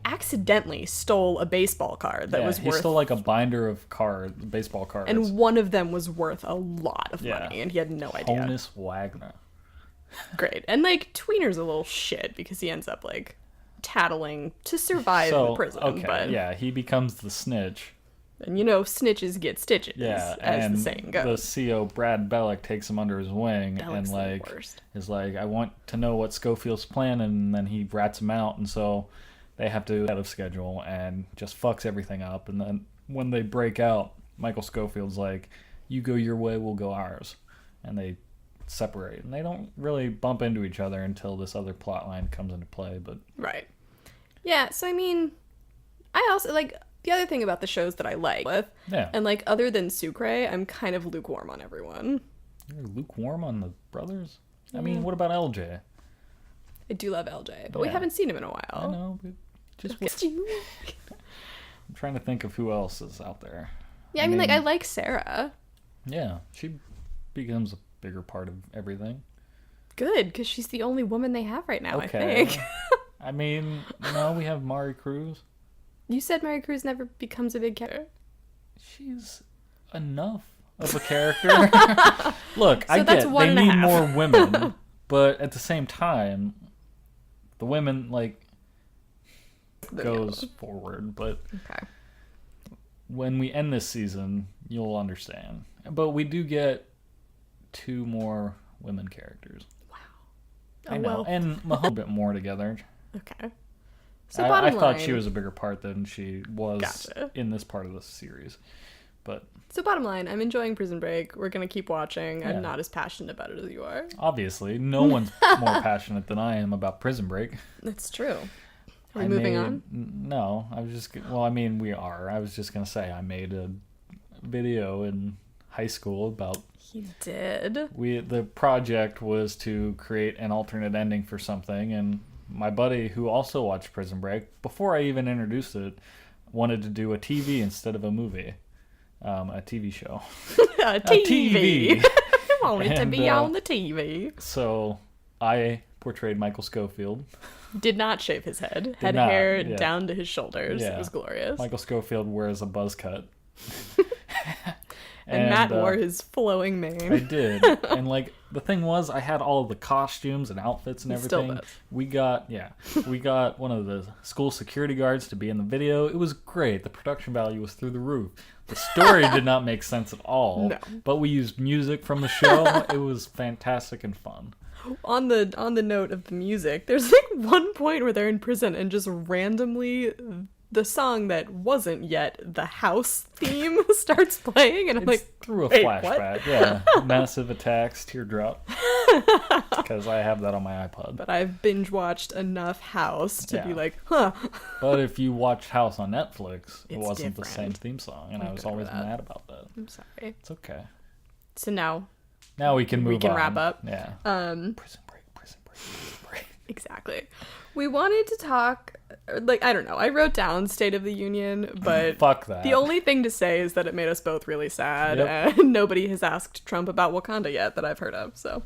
accidentally stole a baseball card that was he worth stole like a binder of baseball cards. and one of them was worth a lot of Yeah. money and he had no idea. Honus Wagner. Great. And like Tweener's a little shit because he ends up like tattling to survive the prison. Okay, But yeah, he becomes the snitch. and you know, snitches get stitches, Yeah, as and the saying goes. the CO Brad Bellick takes him under his wing Bellick's and the like worst. is like, I want to know what Schofield's plan, and then he rats him out, and so they have to out of schedule and just fucks everything up. And then when they break out, Michael Schofield's like, you go your way, we'll go ours, and they separate, and they don't really bump into each other until this other plot line comes into play. But Right. Yeah, so I mean, I also like the other thing about the shows that I like with, yeah, and like other than Sucre, I'm kind of lukewarm on everyone. you're lukewarm on the brothers. I mean, what about LJ? I do love LJ, but we Yeah. haven't seen him in a I while. know, but just Look at you. I'm trying to think of who else is out there. Yeah, I mean, like, I like Sarah. Yeah, she becomes a bigger part of everything. Good, because she's the only woman they have right now, Okay. I think. I mean, no, we have Mari Cruz. You said Mary Cruz never becomes a big character. She's enough of a character. Look, So I that's get one they and a need half. more women, but at the same time, the women, like, goes forward. But Okay. when we end this season, you'll understand. But we do get 2 more women characters. Wow. I know, and a bit more together. Okay. So I bottom thought line, she was a bigger part than she was Gotcha. in this part of the series. But So bottom line, I'm enjoying Prison Break. We're gonna keep watching. Yeah. I'm not as passionate about it as you are. obviously, no one's more passionate than I am about Prison Break. That's true. Are we moving on? No, I was just... Well, I mean, we are. I was just going to say I made a video in high school about... He did. The project was to create an alternate ending for something, and my buddy, who also watched Prison Break, before I even introduced it, wanted to do a TV instead of a movie. A TV show. A TV. TV. I want it to And, be on the TV. So I portrayed Michael Schofield. Did not shave his head. Had not, hair yeah. down to his shoulders. It Yeah. was glorious. Michael Schofield wears a buzz cut. and Matt wore his flowing mane. I did. And, like, the thing was, I had all of the costumes and outfits and He still everything. does. We got one of the school security guards to be in the video. It was great. The production value was through the roof. The story did not make sense at all. No. But we used music from the show. It was fantastic and fun. On the note of the music, there's like one point where they're in prison and just randomly the song that wasn't yet the house theme starts playing, and I'm It's like, through a wait, flashback. what? Yeah. Massive Attacks, Teardrop. Because I have that on my iPod. But I've binge watched enough House to be Yeah. like, huh. But if you watched House on Netflix, it It's wasn't the different. same theme song, and I was Okay always with that. mad about that. I'm sorry. It's okay. So now, Now we can move on. wrap up. Yeah. Prison Break. Exactly. We wanted to talk, like, I don't know, I wrote down State of the Union, but Fuck that. the only thing to say is that it made us both really sad, Yep. and nobody has asked Trump about Wakanda yet that I've heard of, so.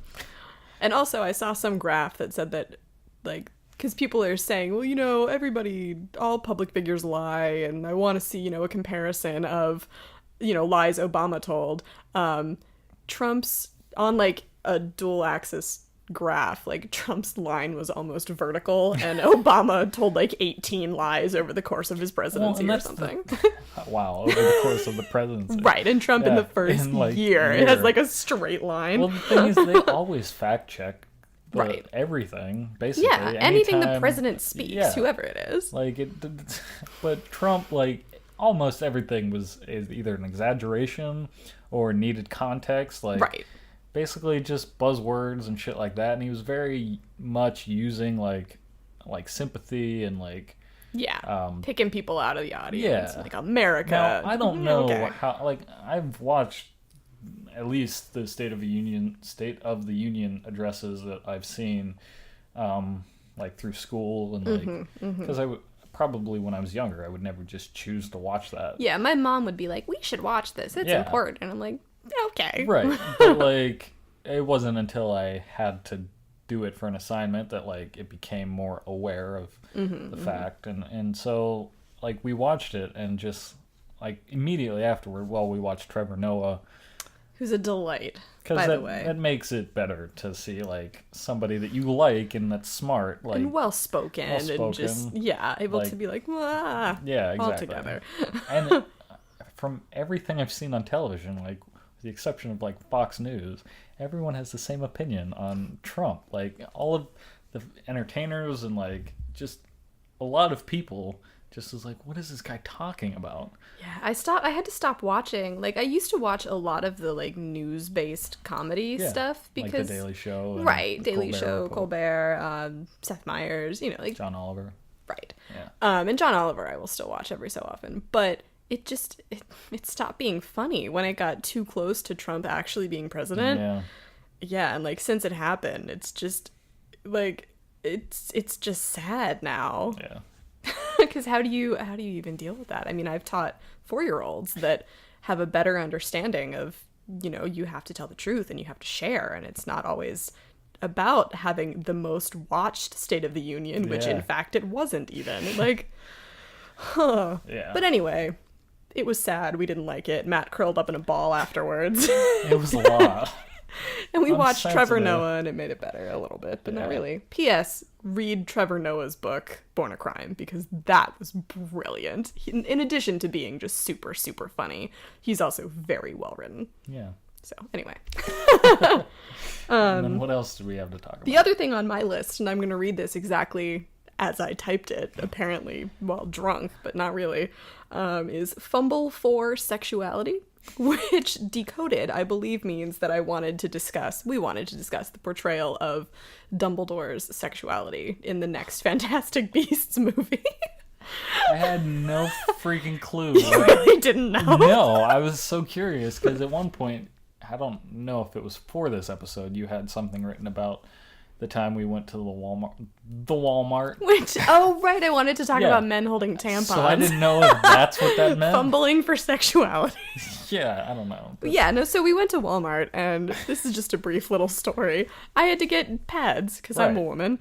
And also, I saw some graph that said that, like, because people are saying, well, you know, all public figures lie, and I want to see, you know, a comparison of, you know, lies Obama told. Trump's, on, like, a dual-axis graph, like, Trump's line was almost vertical, and Obama told, like, 18 lies over the course of his presidency or something. Wow, over the course of the presidency. Right, and Trump in Yeah, the first in, like, year, it has, like, a straight line. Well, the thing is, they always fact check Right. everything, basically. Yeah, anything the Anytime- president speaks, yeah. whoever it is. Like, but Trump, like, almost everything is either an exaggeration or needed context. Like, Right. basically just buzzwords and shit like that. And he was very much using, like sympathy and, like... Yeah, picking people out of the audience, yeah. like America. Now, I don't know Okay. how... Like, I've watched at least the State of the Union addresses that I've seen, like, through school and, like... Because I would... Probably when I was younger, I would never just choose to watch that. Yeah, my mom would be like, we should watch this. It's Yeah. important. And I'm like, okay. Right. But, like, it wasn't until I had to do it for an assignment that, like, it became more aware of the fact. And so, like, we watched it and just, like, immediately afterward, we watched Trevor Noah. Who's a delight, by Because the way. that makes it better to see, like, somebody that you like and that's smart. Like, And well-spoken. And just, yeah, able like- to be like, ah, yeah, exactly. all together. And from everything I've seen on television, like, with the exception of, like, Fox News, everyone has the same opinion on Trump. Like, all of the entertainers and, like, just a lot of people just is like, what is this guy talking about? Yeah, I had to stop watching. Like, I used to watch a lot of the, like, news-based comedy Yeah, stuff like because... The Daily Show. And Right, the Daily Colbert Show, Report. Colbert, Seth Meyers, you know, like... John Oliver. Right. Yeah. And John Oliver I will still watch every so often, but it just it stopped being funny when it got too close to Trump actually being president. Yeah. Yeah, and like since it happened, it's just like it's just sad now. Yeah. Because how do you even deal with that? I mean, I've taught 4-year-olds that have a better understanding of, you have to tell the truth and you have to share, and it's not always about having the most watched State of the Union, which in fact it wasn't even. Like, Yeah. But anyway, it was sad. We didn't like it. Matt curled up in a ball afterwards. It was a lot. And we watched Trevor Sensitive. Noah, and it made it better a little bit, but not really. P.S. Read Trevor Noah's book, Born a Crime, because that was brilliant. In addition to being just super, super funny, he's also very well written. Yeah. So, anyway. And then what else do we have to talk about? The other thing on my list, and I'm going to read this exactly as I typed it, apparently while drunk, but not really, is Fumble, Fore sexuality, which decoded, I believe, means that we wanted to discuss the portrayal of Dumbledore's sexuality in the next Fantastic Beasts movie. I had no freaking clue. You really didn't know? No, I was so curious because at one point, I don't know if it was for this episode, you had something written about the time we went to the Walmart. Right, I wanted to talk about men holding tampons. So I didn't know if that's what that meant. Fumbling for sexuality. Yeah, I don't know. But... Yeah, no, so we went to Walmart, and this is just a brief little story. I had to get pads, because I'm a woman.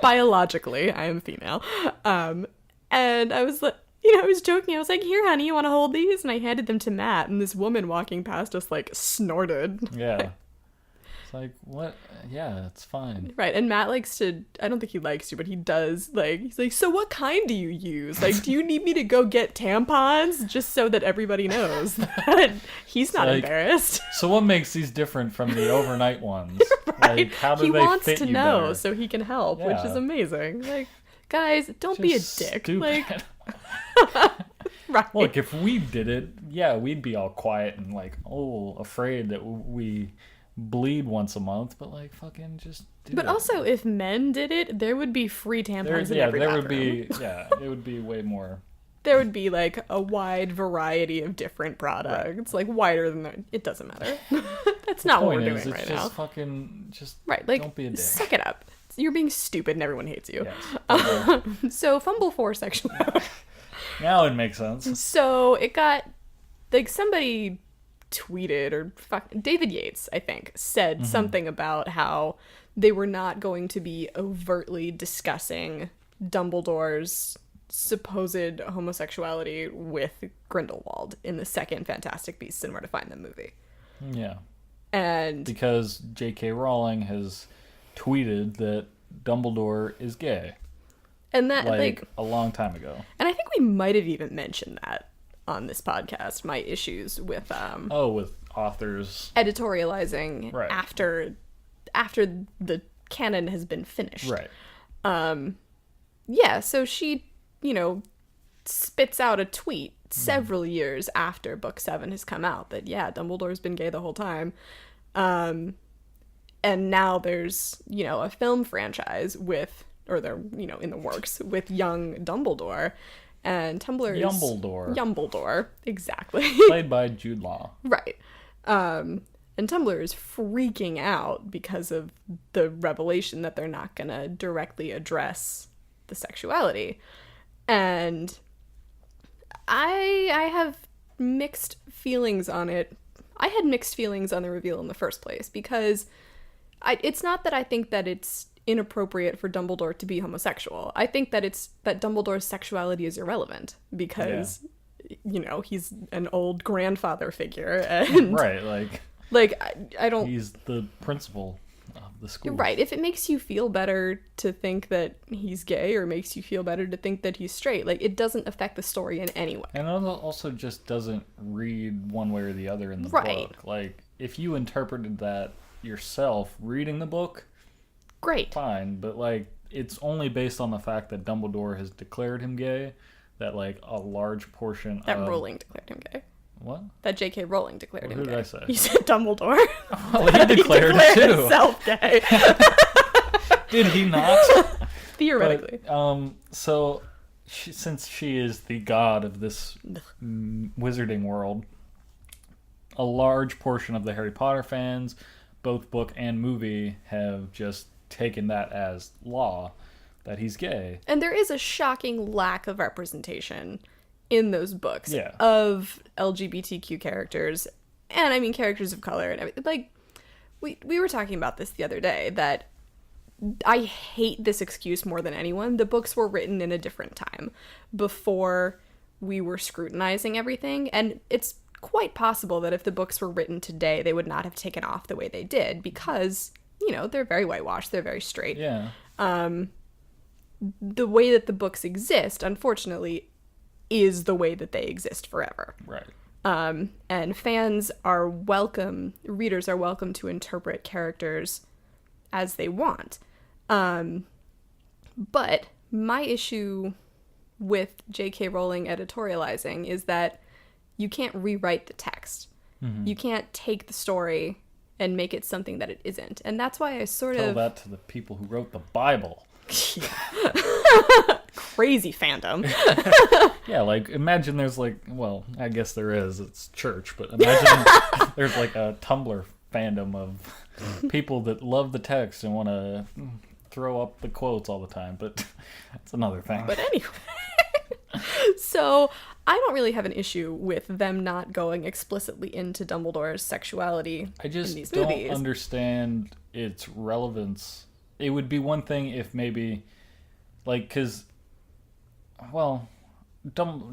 Biologically, I am female. And I was like, I was joking. I was like, here, honey, you want to hold these? And I handed them to Matt, and this woman walking past us, like, snorted. Yeah. It's like, what? Yeah, it's fine. Right, and Matt likes to, I don't think he likes to, but he does, like, he's like, so what kind do you use? Like, do you need me to go get tampons? Just so that everybody knows that he's not embarrassed. So what makes these different from the overnight ones? Right. Like, how do he they wants fit to you know better? so he can help, which is amazing. Like, guys, don't Just be a dick. stupid. Like, right. Look, if we did it, yeah, we'd be all quiet and like, afraid that we bleed once a month, but like, fucking just do But it. also, if men did it, there would be free tampons in every there bathroom. would be, it would be way more. There would be like a wide variety of different products, like wider than that. It doesn't matter. That's not what we're doing right now. Just fucking, just right, like, don't be a dick. suck it up. You're being stupid and everyone hates you. Yes. So, Fumble for sexuality. Now it makes sense. So, it got, like, somebody tweeted, or David Yates, I think, said something about how they were not going to be overtly discussing Dumbledore's supposed homosexuality with Grindelwald in the second Fantastic Beasts and Where to Find Them movie. Yeah. And because J.K. Rowling has tweeted that Dumbledore is gay. And that, like a long time ago. And I think we might have even mentioned that on this podcast, my issues with with authors editorializing after the canon has been finished. Right. Yeah, so she, spits out a tweet several years after book 7 has come out that Dumbledore's been gay the whole time. And now there's, a film franchise they're, in the works with young Dumbledore. And Tumblr's... Yumbledore, exactly. Played by Jude Law. Right. And Tumblr is freaking out because of the revelation that they're not going to directly address the sexuality. And I have mixed feelings on it. I had mixed feelings on the reveal in the first place because it's not that I think that it's inappropriate for Dumbledore to be homosexual. I think that that Dumbledore's sexuality is irrelevant because, he's an old grandfather figure. And right, I don't... He's the principal of the school. Right. If it makes you feel better to think that he's gay or makes you feel better to think that he's straight, it doesn't affect the story in any way. And it also just doesn't read one way or the other in the book. Like, if you interpreted that yourself reading the book, great. Fine. But, it's only based on the fact that Dumbledore has declared him gay, that, a large portion that Rowling declared him gay. What? That J.K. Rowling declared him gay. Who did I say? You said Dumbledore. Well, he declared it too. Himself gay. Did he not? Theoretically. But, since she is the god of this wizarding world, a large portion of the Harry Potter fans, both book and movie, have just taken that as law, that he's gay. And there is a shocking lack of representation in those books Yeah. of LGBTQ characters, and I mean characters of color and everything. Like, we were talking about this the other day, that I hate this excuse more than anyone. The books were written in a different time, before we were scrutinizing everything, and it's quite possible that if the books were written today, they would not have taken off the way they did, because, you know, they're very whitewashed, they're very straight. Yeah. The way that the books exist, unfortunately, is the way that they exist forever. Right. And fans are welcome, readers are welcome to interpret characters as they want. But my issue with J.K. Rowling editorializing is that you can't rewrite the text. Mm-hmm. You can't take the story and make it something that it isn't. And that's why I Tell that to the people who wrote the Bible. Crazy fandom. Yeah, like, imagine there's like, well, I guess there is, it's church, but imagine there's like a Tumblr fandom of people that love the text and want to throw up the quotes all the time, but that's another thing. But anyway. So I don't really have an issue with them not going explicitly into Dumbledore's sexuality I just in these don't movies. understand its relevance. It would be one thing if maybe, like, because, well,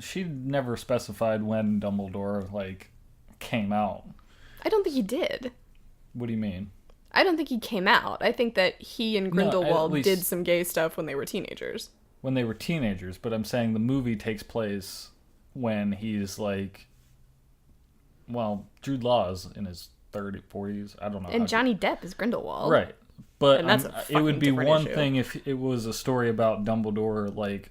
she never specified when Dumbledore, like, came out. I don't think he did. What do you mean? I don't think he came out. I think that he and No, Grindelwald at least did some gay stuff when they were teenagers. when they were teenagers, but I'm saying the movie takes place when he's like, well, Jude Law's in his 30s, 40s. I don't know. And Johnny Depp is Grindelwald. Right. But And that's a it would fucking be different one issue. thing if it was a story about Dumbledore, like,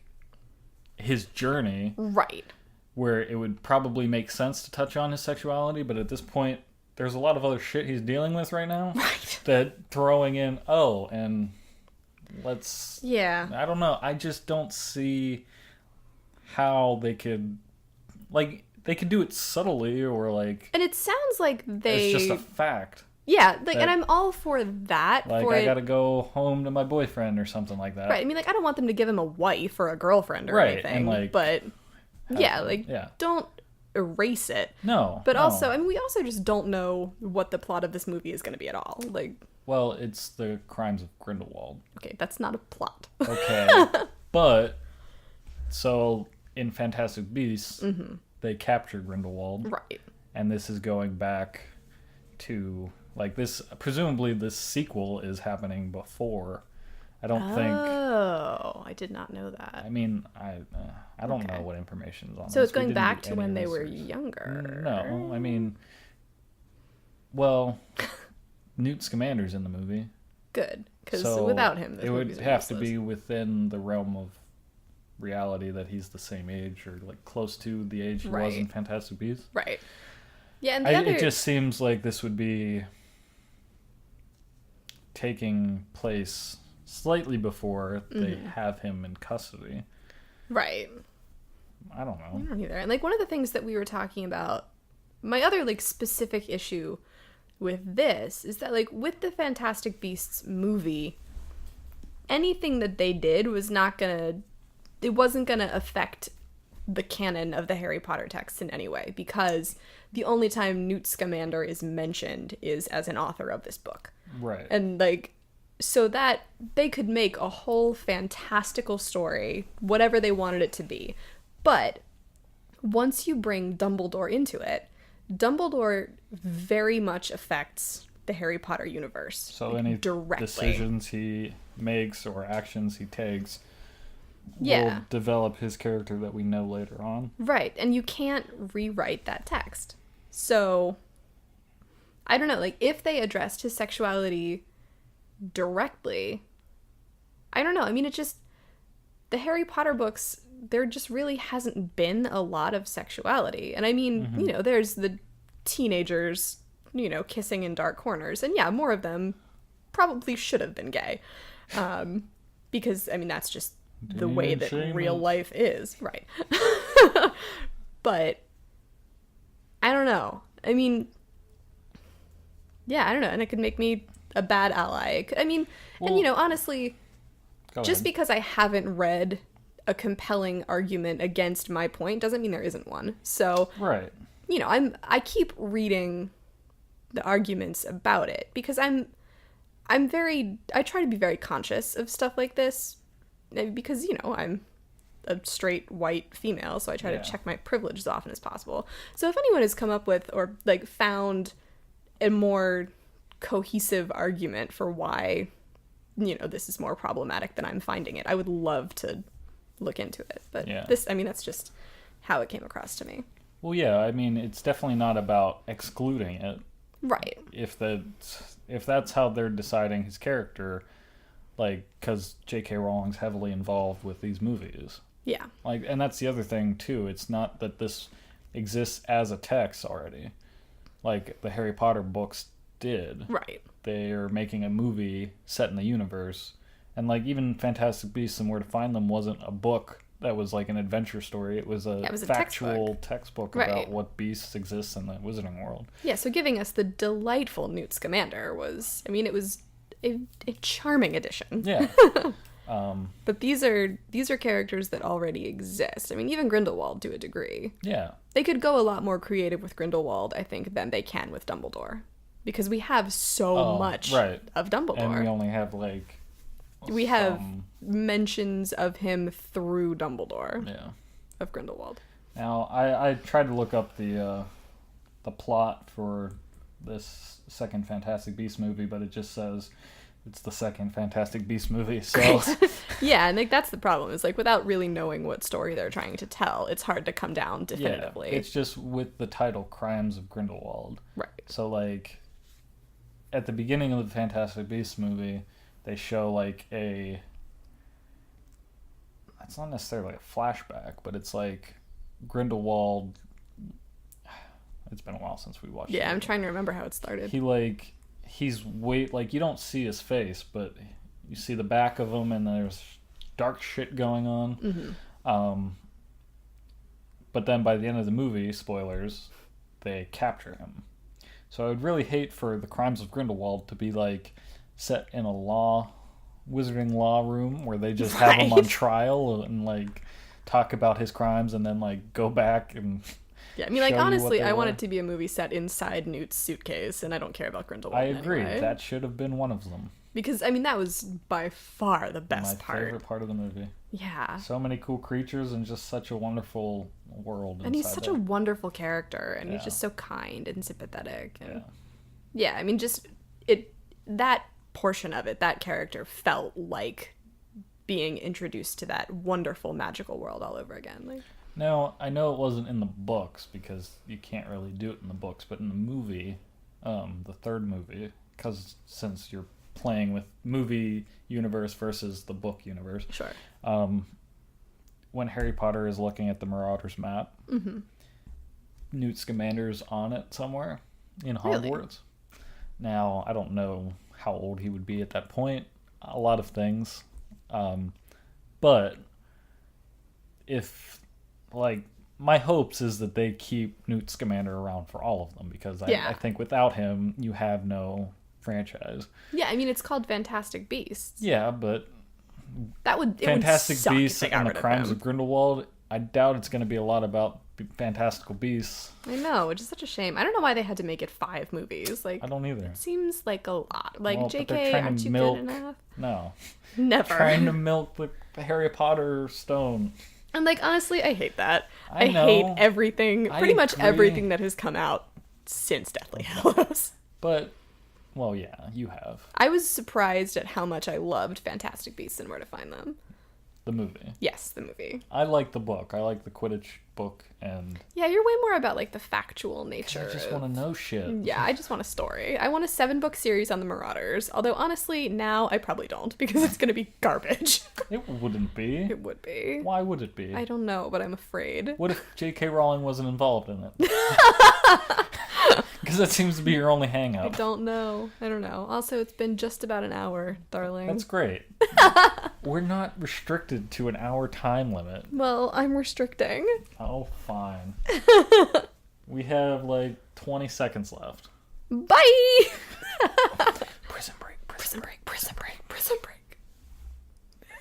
his journey, Right. where it would probably make sense to touch on his sexuality, but at this point, there's a lot of other shit he's dealing with right now. Right. That throwing in, and let's... Yeah. I don't know. I just don't see how they could... Like, they could do it subtly, or, like... And it sounds like they... It's just a fact. Yeah, like, that- and I'm all for that. Like, I gotta go home to my boyfriend or something like that. Right, I mean, like, I don't want them to give him a wife or a girlfriend or Right, anything. and, like, but, yeah, like, yeah. don't erase it. No. But no. also, I mean, we also just don't know what the plot of this movie is going to be at all. Like, Well, it's the crimes of Grindelwald. okay, that's not a plot. Okay. But, so, in Fantastic Beasts, they capture Grindelwald. Right. And this is going back to, like, this, presumably this sequel is happening before. I don't think, Oh, I did not know that. I mean, I don't Okay. know what information's on So this. it's We going didn't back do to any when they were research. younger. No, I mean, well, Newt Scamander's in the movie. Good, because So without him, this it would movies are have to useless. be within the realm of reality that he's the same age, or like close to the age he was in Right. Fantastic Beasts. Right. Yeah, and the other... It just seems like this would be taking place slightly before they have him in custody. Right. I don't I know. don't either. And, like, one of the things that we were talking about, my other, like, specific issue with this is that, like, with the Fantastic Beasts movie, anything that they did was not gonna... It wasn't gonna affect the canon of the Harry Potter text in any way, because the only time Newt Scamander is mentioned is as an author of this book. Right. And, like, so that they could make a whole fantastical story, whatever they wanted it to be. But once you bring Dumbledore into it, Dumbledore very much affects the Harry Potter universe. So like, any directly. decisions he makes or actions he takes Yeah. will develop his character that we know later on. Right, and you can't rewrite that text. So, I don't know, like, if they addressed his sexuality directly, I don't know, I mean, it just, the Harry Potter books, there just really hasn't been a lot of sexuality. And I mean, you know, there's the teenagers, you know, kissing in dark corners, and yeah, more of them probably should have been gay. Because, I mean, that's just the way that real life is. Right. But I don't know. I mean, yeah, I don't know. And it could make me a bad ally. And, you know, honestly, Go just ahead. because I haven't read a compelling argument against my point doesn't mean there isn't one. So, Right. you know, I keep reading the arguments about it because I try to be very conscious of stuff like this because, you know, I'm a straight white female, so I try to check my privilege as often as possible. So if anyone has come up with or like found a more cohesive argument for why, you know, this is more problematic than I'm finding it, I would love to look into it. But that's just how it came across to me. Well, yeah, I mean, it's definitely not about excluding it. Right. If that's how they're deciding his character, like, because J.K. Rowling's heavily involved with these movies. Yeah. Like, and that's the other thing too. It's not that this exists as a text already, like the Harry Potter books did. Right. They're making a movie set in the universe, and like even Fantastic Beasts and Where to Find Them wasn't a book that was like an adventure story. It was a factual textbook about what beasts exist in the Wizarding world. Yeah. So giving us the delightful Newt Scamander was, I mean, it was a charming addition. Yeah. But these are characters that already exist. I mean, even Grindelwald to a degree. Yeah. They could go a lot more creative with Grindelwald, I think, than they can with Dumbledore. Because we have so much of Dumbledore. And we only have like... We have mentions of him through Dumbledore. Yeah. Of Grindelwald. Now, I tried to look up the plot for this second Fantastic Beasts movie, but it just says it's the second Fantastic Beasts movie. So yeah, and like that's the problem. Is like without really knowing what story they're trying to tell, it's hard to come down definitively. Yeah, it's just with the title Crimes of Grindelwald. Right. So like at the beginning of the Fantastic Beasts movie, they show like it's not necessarily a flashback, but it's like Grindelwald. It's been a while since we watched it. Yeah, I'm trying to remember how it started. He's you don't see his face, but you see the back of him, and there's dark shit going on. Mm-hmm. But then by the end of the movie, spoilers, they capture him. So I would really hate for the Crimes of Grindelwald to be like set in a wizarding law room where they just have him on trial and like talk about his crimes and then like go back and yeah, I mean, like honestly, I want it to be a movie set inside Newt's suitcase, and I don't care about Grindelwald. I agree. Anyway. That should have been one of them. Because I mean, that was by far the best part. My favorite part of the movie. Yeah. So many cool creatures and just such a wonderful world. And he's such a wonderful character, and he's just so kind and sympathetic. And yeah, I mean, just that portion of it, that character felt like being introduced to that wonderful magical world all over again. Like. Now, I know it wasn't in the books because you can't really do it in the books, but in the movie, the third movie, because since you're playing with movie universe versus the book universe, sure. When Harry Potter is looking at the Marauders map, mm-hmm. Newt Scamander's on it somewhere in Hogwarts. Really? Now, I don't know how old he would be at that point. A lot of things. But if... like my hopes is that they keep Newt Scamander around for all of them because I think without him you have no franchise. Yeah, I mean it's called Fantastic Beasts. Yeah, but Fantastic Beasts and the Crimes of Grindelwald. I doubt it's going to be a lot about fantastical beasts. I know, which is such a shame. I don't know why they had to make it 5 movies. Like I don't either. It seems like a lot. Like well, JK, aren't you good enough? No, never trying to milk the Harry Potter stone. And like honestly, I hate that. I hate everything, pretty much agree. everything that has come out since Deathly Hallows. But, well, yeah, you have. I was surprised at how much I loved Fantastic Beasts and Where to Find Them. The movie. Yes, the movie. I like the book. I like the Quidditch book and... Yeah, you're way more about like the factual nature. I just want to know shit. Yeah, I just want a story. I want a 7-book series on the Marauders. Although honestly, now I probably don't because it's going to be garbage. It wouldn't be. It would be. Why would it be? I don't know, but I'm afraid. What if J.K. Rowling wasn't involved in it? Because that seems to be your only hang-up. I don't know. Also, it's been just about an hour, darling. That's great. We're not restricted to an hour time limit. Well, I'm restricting. Oh, fine. We have like 20 seconds left. Bye! Prison break. Prison break.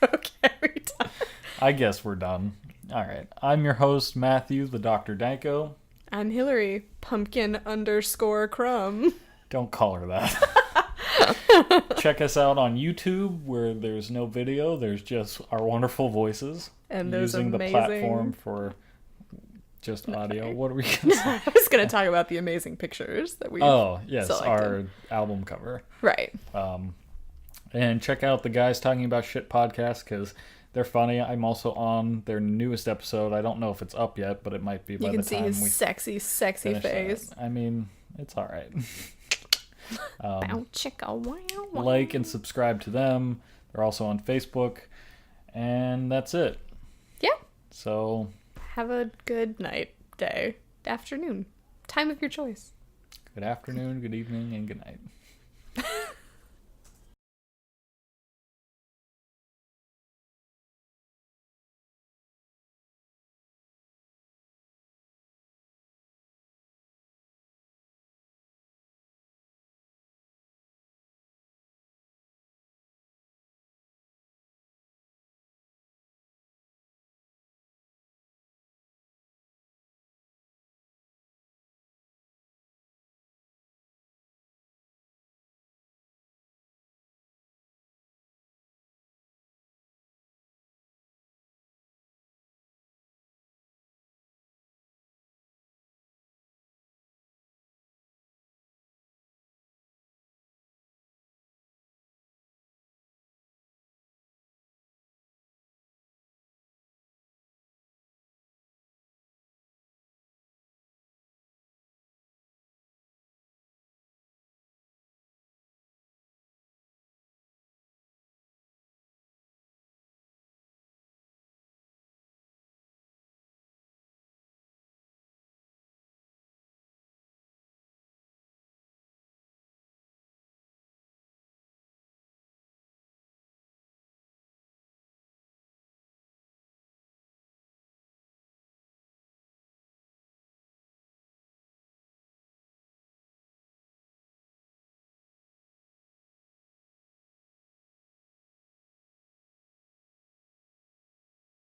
Okay, we're done. I guess we're done. All right. I'm your host, Matthew, the Dr. Danko. I'm Hillary, pumpkin_crumb. Don't call her that. Check us out on YouTube, where there's no video. There's just our wonderful voices. And those using amazing... the platform for just audio. What are we going to say? I was going to talk about the amazing pictures that we selected. Our album cover. Right. And check out the Guys Talking About Shit podcast, because they're funny. I'm also on their newest episode. I don't know if it's up yet, but it might be by the time we... You can see his sexy, sexy face. That. I mean, it's all right. Wow. Like and subscribe to them. They're also on Facebook. And that's it. Yeah. So... have a good night, day, afternoon. Time of your choice. Good afternoon, good evening, and good night.